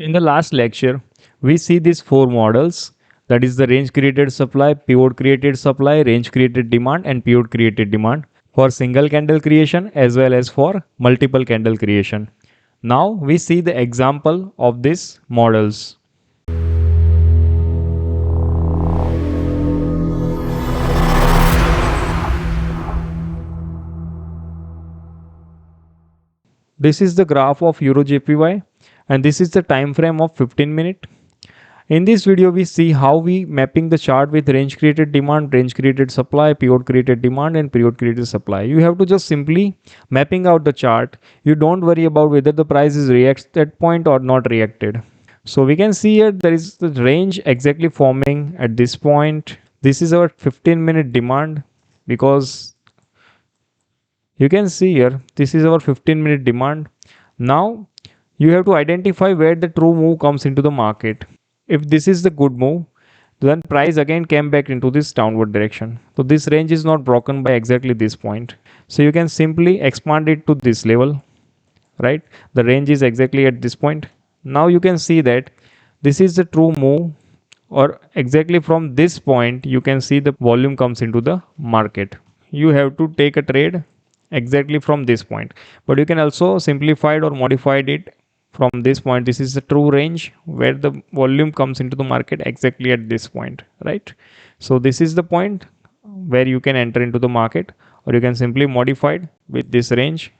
In the last lecture, we see these four models, that is the range created supply, pivot created supply, range created demand and pivot created demand for single candle creation as well as for multiple candle creation. Now we see the example of these models. This is the graph of EURJPY and this is the time frame of 15 minutes. In this video, we see how we mapping the chart with range created demand, range created supply, pivot created demand and pivot created supply. You have to just simply mapping out the chart. You don't worry about whether the price is reacts that point or not reacted. So we can see here there is the range exactly forming at this point. This is our 15-minute demand because you can see here this is our 15-minute demand. Now you have to identify where the true move comes into the market. If this is the good move, then price again came back into this downward direction. So this range is not broken by exactly this point. So you can simply expand it to this level, right? The range is exactly at this point. Now you can see that this is the true move, or exactly from this point you can see the volume comes into the market. You have to take a trade exactly from this point, but you can also simplify it or modify it from this point. This is the true range where the volume comes into the market exactly at this point, right? So this is the point where you can enter into the market, or you can simply modify it with this range,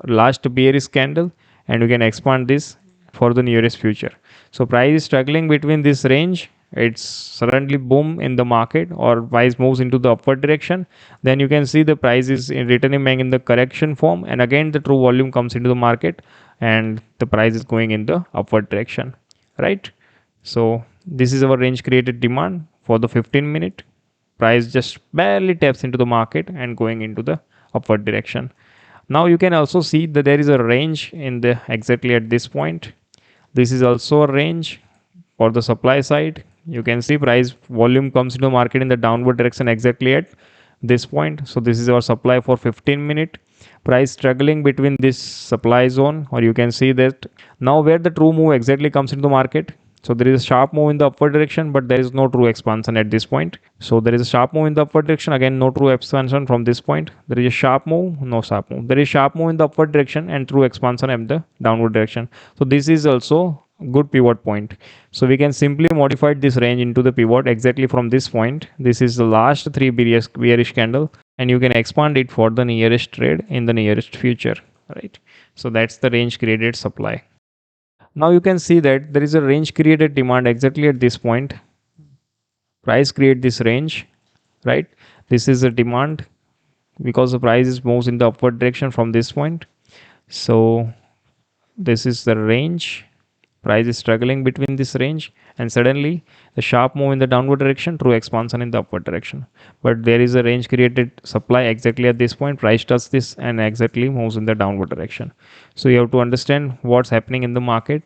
last bearish candle, and you can expand this for the nearest future. So price is struggling between this range, it's suddenly boom in the market or price moves into the upward direction, then you can see the price is returning back in the correction form, and again the true volume comes into the market and the price is going in the upward direction, right? So this is our range created demand for the 15-minute. Price just barely taps into the market and going into the upward direction. Now you can also see that there is a range in the exactly at this point. This is also a range for the supply side. You can see price volume comes into the market in the downward direction exactly at this point. So this is our supply for 15-minute. Price struggling between this supply zone, or you can see that now where the true move exactly comes into the market. So there is a sharp move in the upward direction, but there is no true expansion at this point. So there is a sharp move in the upward direction, again no true expansion from this point. There is a sharp move, no sharp move. There is sharp move in the upward direction and true expansion in the downward direction. So this is also good pivot point. So we can simply modify this range into the pivot exactly from this point. This is the last three bearish candle, and you can expand it for the nearest trade in the nearest future, right? So that's the range created supply. Now you can see that there is a range created demand exactly at this point. Price create this range, right? This is a demand because the price moves in the upward direction from this point. So this is the range. Price is struggling between this range, and suddenly the sharp move in the downward direction, true expansion in the upward direction. But there is a range created supply exactly at this point. Price does this and exactly moves in the downward direction. So you have to understand what's happening in the market.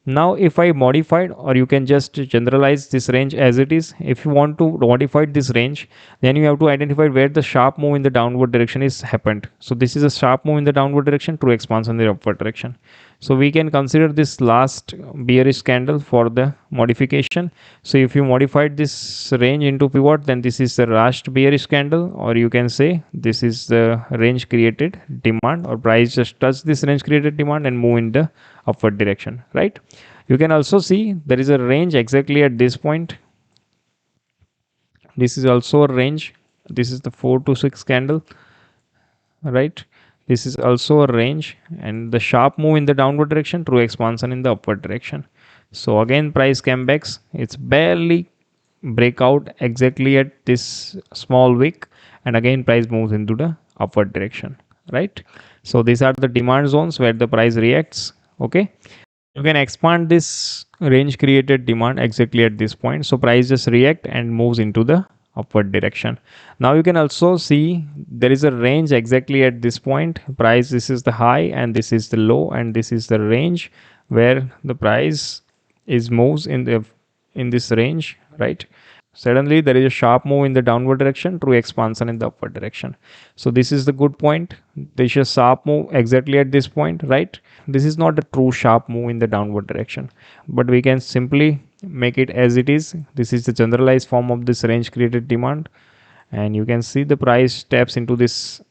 Now if I modified, or you can just generalize this range as it is. If you want to modify this range, then you have to identify where the sharp move in the downward direction is happened. So this is a sharp move in the downward direction, true expansion in the upward direction. So we can consider this last bearish candle for the modification. So if you modified this range into pivot, then this is the last bearish candle, or you can say this is the range created demand, or price just touch this range created demand and move in the upward direction, right? You can also see there is a range exactly at this point. This is also a range. This is the 4 to 6 candle, right? This is also a range, and the sharp move in the downward direction, true expansion in the upward direction. So again price came back, it's barely breakout exactly at this small wick, and again price moves into the upward direction, right? So these are the demand zones where the price reacts. Okay, you can expand this range created demand exactly at this point. So price just react and moves into the upward direction. Now you can also see there is a range exactly at this point. Price, this is the high and this is the low, and this is the range where the price is moves in this range, right? suddenly there is a sharp move in the downward direction, true expansion in the upward direction. So this is the good point. This is a sharp move exactly at this point, right? This is not a true sharp move in the downward direction, but we can simply make it as it is. This is the generalized form of this range created demand, and you can see the price taps into this,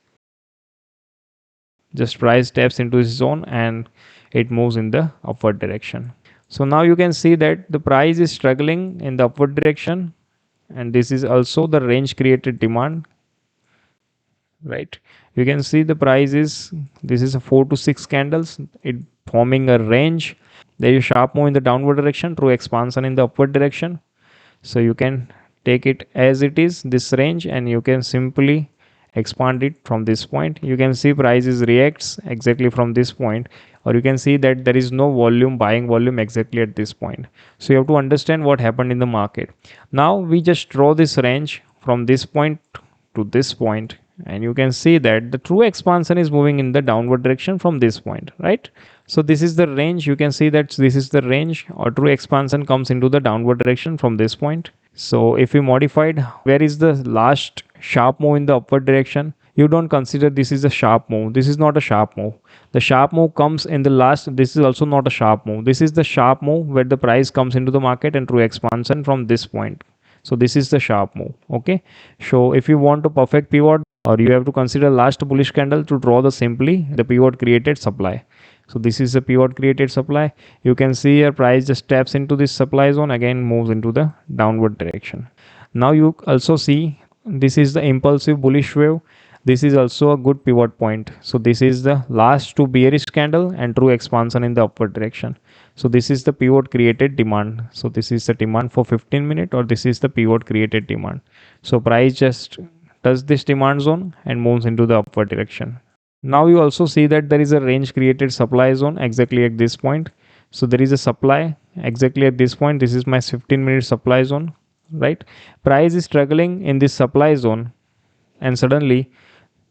just price taps into this zone and it moves in the upward direction. So now you can see that the price is struggling in the upward direction, and this is also the range created demand, right? You can see the price is, this is a 4 to 6 candles, it forming a range. There is a sharp move in the downward direction, true expansion in the upward direction. So you can take it as it is, this range, and you can simply expand it from this point. You can see prices reacts exactly from this point, or you can see that there is no volume, buying volume exactly at this point. So you have to understand what happened in the market. Now we just draw this range from this point to this point, and you can see that the true expansion is moving in the downward direction from this point, right? So this is the range. You can see that this is the range, or true expansion comes into the downward direction from this point. So if we modified, where is the last sharp move in the upward direction? You don't consider this is a sharp move. This is not a sharp move. The sharp move comes in the last. This is also not a sharp move. This is the sharp move where the price comes into the market and true expansion from this point. So this is the sharp move. Okay. So if you want to perfect pivot, or you have to consider last bullish candle to draw the simply the pivot created supply. So this is the pivot created supply. You can see your price just taps into this supply zone, again moves into the downward direction. Now you also see this is the impulsive bullish wave. This is also a good pivot point. So this is the last two bearish candle and true expansion in the upward direction. So this is the pivot created demand. So this is the demand for 15 minute, or this is the pivot created demand. So price just does this demand zone and moves into the upward direction. Now you also see that there is a range created supply zone exactly at this point. So there is a supply exactly at this point. This is my 15-minute supply zone, right? Price is struggling in this supply zone, and suddenly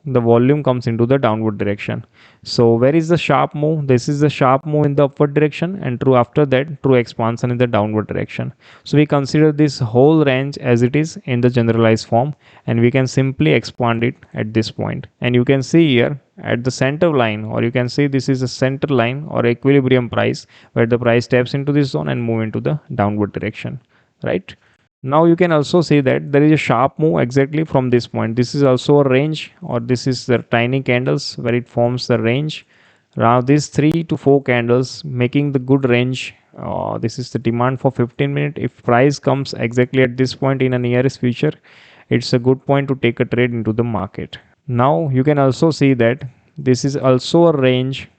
the volume comes into the downward direction. So where is the sharp move? This is the sharp move in the upward direction, and true after that true expansion in the downward direction. So we consider this whole range as it is in the generalized form, and we can simply expand it at this point. And you can see here at the center line, or you can see this is a center line or equilibrium price, where the price taps into this zone and move into the downward direction, right? Now you can also see that there is a sharp move exactly from this point. This is also a range, or this is the tiny candles where it forms the range. Now these 3 to 4 candles making the good range. This is the demand for 15 minute. If price comes exactly at this point in a nearest future, it's a good point to take a trade into the market. Now you can also see that this is also a range.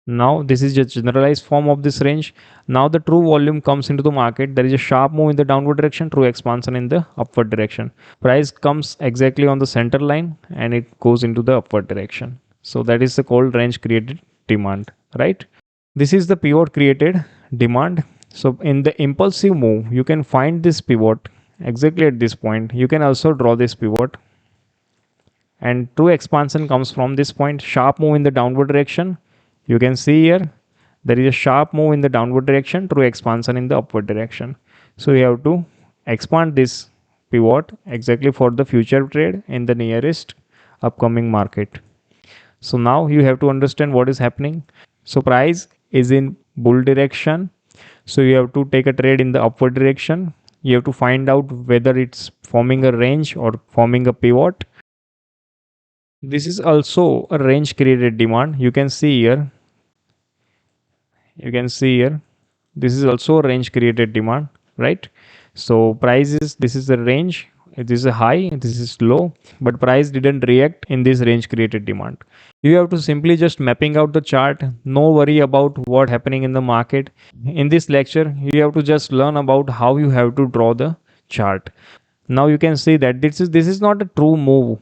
Now this is a generalized form of this range. Now the true volume comes into the market. There is a sharp move in the downward direction, true expansion in the upward direction. Price comes exactly on the center line and it goes into the upward direction. So that is the called range created demand, right? This is the pivot created demand. So in the impulsive move, you can find this pivot exactly at this point. You can also draw this pivot, and true expansion comes from this point. Sharp move in the downward direction. You can see here there is a sharp move in the downward direction, true expansion in the upward direction. So you have to expand this pivot exactly for the future trade in the nearest upcoming market. So now you have to understand what is happening. So price is in bull direction. So you have to take a trade in the upward direction. You have to find out whether it's forming a range or forming a pivot. This is also a range created demand. You can see here this is also a range created demand, right? So price is, this is the range, this is a high, this is low, but price didn't react in this range created demand. You have to simply just mapping out the chart. No worry about what happening in the market. In this lecture you have to just learn about how you have to draw the chart. Now you can see that this is not a true move.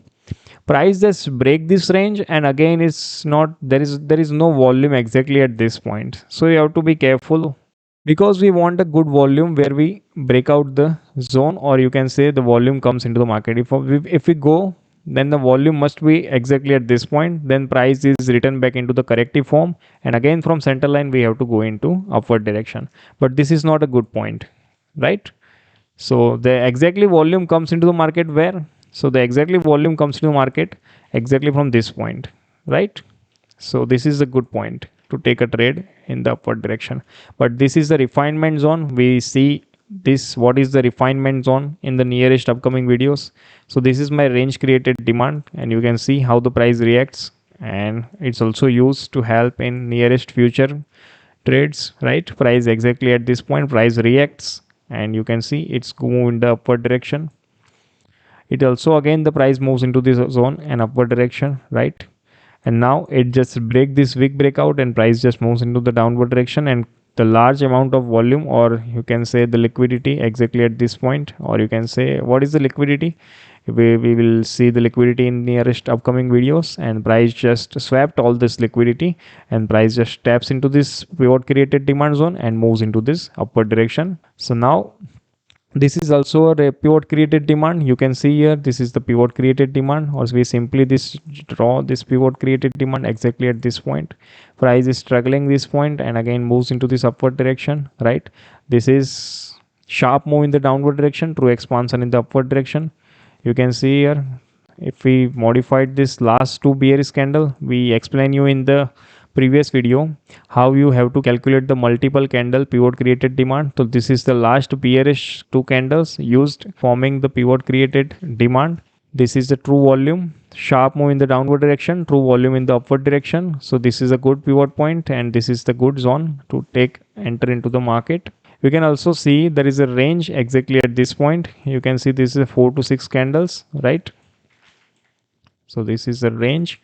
Price just break this range, and again it's not, there is no volume exactly at this point. So you have to be careful, because we want a good volume where we break out the zone, or you can say the volume comes into the market. If we go, then the volume must be exactly at this point, then price is written back into the corrective form, and again from center line we have to go into upward direction. But this is not a good point, right? So the exactly volume comes into the market where? So the exactly volume comes into the market exactly from this point, right? So this is a good point to take a trade in the upward direction. But this is the refinement zone. We see this, what is the refinement zone in the nearest upcoming videos. So this is my range created demand, and you can see how the price reacts, and it's also used to help in nearest future trades, right? Price exactly at this point, price reacts, and you can see it's go in the upward direction. It also again the price moves into this zone and upward direction, right? And now it just break this wick breakout and price just moves into the downward direction, and the large amount of volume, or you can say the liquidity exactly at this point, or you can say what is the liquidity. We will see the liquidity in nearest upcoming videos, and price just swapped all this liquidity, and price just taps into this pivot created demand zone and moves into this upward direction. So now this is also a pivot created demand. You can see here this is the pivot created demand, or we simply this draw this pivot created demand exactly at this point. Price is struggling this point and again moves into this upward direction, right? This is sharp move in the downward direction, true expansion in the upward direction. You can see here, if we modified this last two bearish candle, we explain you in the previous video how you have to calculate the multiple candle pivot created demand. So this is the last bearish two candles used forming the pivot created demand. This is the true volume, sharp move in the downward direction, true volume in the upward direction. So this is a good pivot point, and this is the good zone to take enter into the market. We can also see there is a range exactly at this point. You can see this is a 4 to 6 candles, right? So this is the range.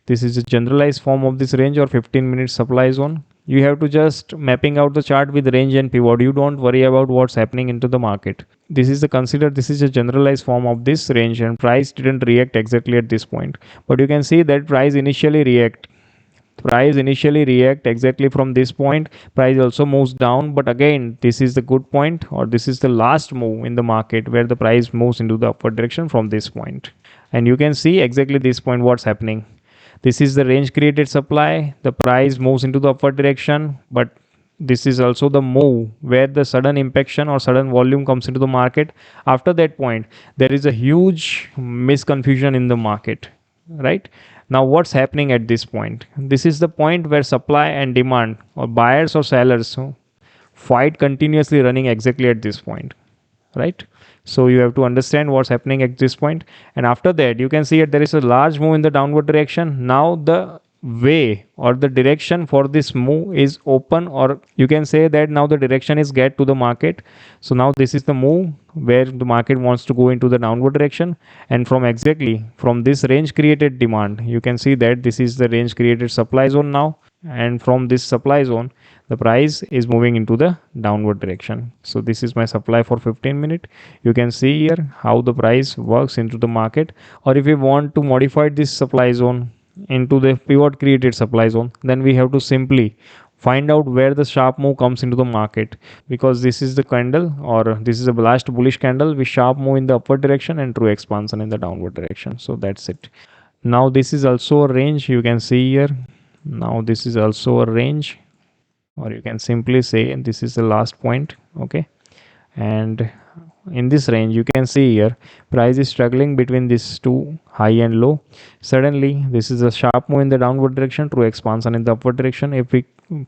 This is a generalized form of this range or 15-minute supply zone. You have to just mapping out the chart with range and pivot. You don't worry about what's happening into the market. This is a generalized form of this range, and price didn't react exactly at this point. But you can see that price initially react exactly from this point. Price also moves down, but again this is the good point, or this is the last move in the market where the price moves into the upward direction from this point. And you can see exactly this point what's happening. This is the range created supply, the price moves into the upward direction, but this is also the move where the sudden impaction or sudden volume comes into the market. After that point there is a huge misconfusion in the market, right? Now what's happening at this point? This is the point where supply and demand, or buyers or sellers, fight continuously running exactly at this point, right? So you have to understand what's happening at this point. And after that you can see that there is a large move in the downward direction. Now the way or the direction for this move is open, or you can say that now the direction is get to the market. So now this is the move where the market wants to go into the downward direction, and from exactly from this range created demand, you can see that this is the range created supply zone now, and from this supply zone the price is moving into the downward direction. So this is my supply for 15 minute. You can see here how the price works into the market. Or if we want to modify this supply zone into the pivot created supply zone, then we have to simply find out where the sharp move comes into the market, because this is the candle, or this is a last bullish candle with sharp move in the upward direction and true expansion in the downward direction. So that's it. Now this is also a range, you can see here. Now this is also a range, or you can simply say this is the last point, okay? And in this range you can see here price is struggling between these two high and low. Suddenly this is a sharp move in the downward direction, true expansion in the upward direction. If we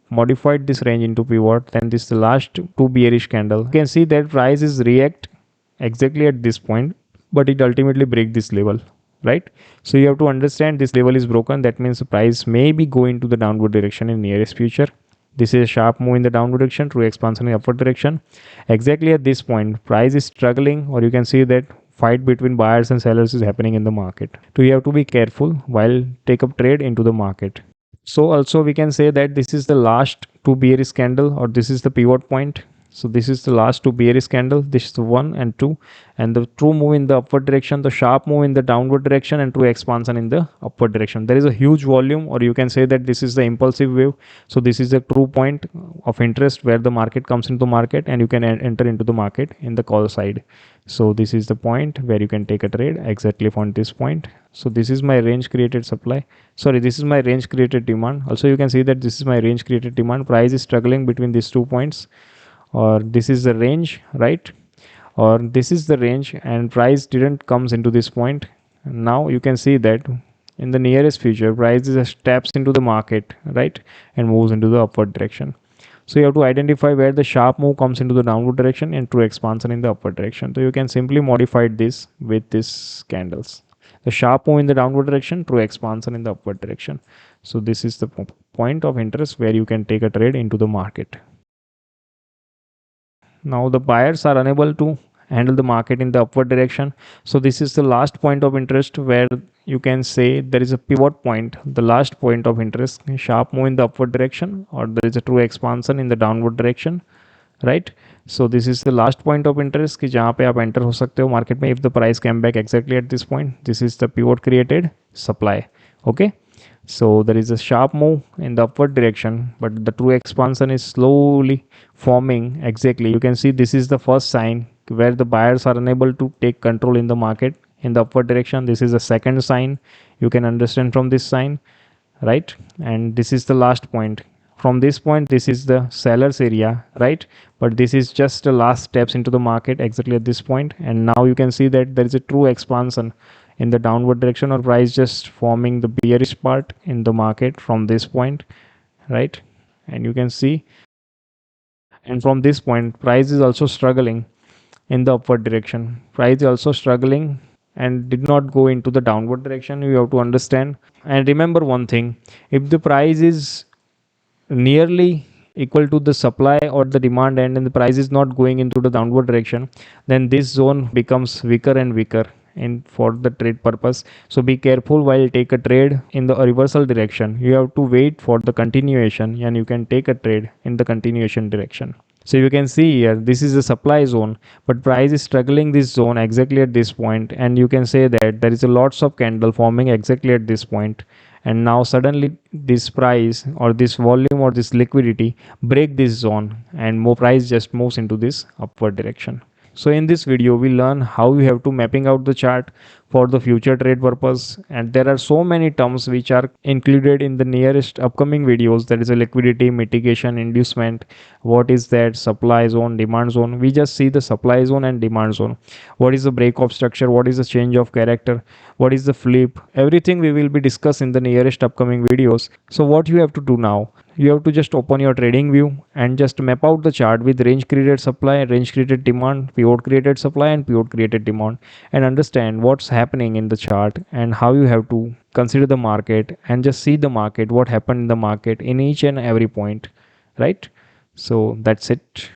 modified this range into pivot, then this is the last two bearish candle. You can see that price is react exactly at this point, but it ultimately break this level, right? So you have to understand this level is broken. That means the price may be going to the downward direction in nearest future. This is a sharp move in the downward direction, true expansion in upward direction. Exactly at this point price is struggling, or you can see that fight between buyers and sellers is happening in the market. So you have to be careful while take up trade into the market. So also we can say that this is the last two bearish candle, or this is the pivot point. So this is the last two bearish candle. This is the 1 and 2, and the true move in the upward direction, the sharp move in the downward direction, and true expansion in the upward direction. There is a huge volume, or you can say that this is the impulsive wave. So this is the true point of interest where the market comes into the market, and you can enter into the market in the call side. So this is the point where you can take a trade exactly from this point. So this is my range created supply, sorry, this is my range created demand. Also you can see that this is my range created demand. Price is struggling between these 2 points, or this is the range, right? or this is the range and price didn't comes into this point. Now you can see that in the nearest future price just taps into the market, right, and moves into the upward direction. So you have to identify where the sharp move comes into the downward direction and true expansion in the upward direction. So you can simply modify this with these candles. The sharp move in the downward direction, true expansion in the upward direction. So this is the point of interest where you can take a trade into the market. Now the buyers are unable to handle the market in the upward direction. So this is the last point of interest where you can say there is a pivot point, the last point of interest, sharp move in the upward direction, or there is a true expansion in the downward direction, right? So this is the last point of interest कि जहाँ पे आप enter हो सकते हो market में if the price came back exactly at this point. This is the pivot created supply. Okay. So there is a sharp move in the upward direction, but the true expansion is slowly forming. Exactly. You can see this is the first sign where the buyers are unable to take control in the market in the upward direction. This is the second sign. You can understand from this sign, right? And this is the last point. From this point, this is the seller's area, right? But this is just the last steps into the market exactly at this point. And now you can see that there is a true expansion in the downward direction, or price just forming the bearish part in the market from this point, right? And you can see, and from this point price is also struggling in the upward direction. Price is also struggling and did not go into the downward direction. You have to understand and remember one thing: if the price is nearly equal to the supply or the demand end and the price is not going into the downward direction, then this zone becomes weaker and weaker in for the trade purpose. So be careful while take a trade in the reversal direction. You have to wait for the continuation and you can take a trade in the continuation direction. So you can see here, this is the supply zone, but price is struggling this zone exactly at this point, and you can say that there is a lots of candle forming exactly at this point, and now suddenly this price or this volume or this liquidity break this zone and more price just moves into this upward direction. So in this video we learn how you have to mapping out the chart for the future trade purpose, and there are so many terms which are included in the nearest upcoming videos. That is a liquidity, mitigation, inducement, what is that, supply zone, demand zone. We just see the supply zone and demand zone. What is the break of structure, what is the change of character, what is the flip, everything we will be discussed in the nearest upcoming videos. So what you have to do now, you have to just open your trading view and just map out the chart with range created supply, range created demand, pivot created supply and pivot created demand, and understand what's happening in the chart and how you have to consider the market and just see the market, what happened in the market in each and every point, right? So that's it.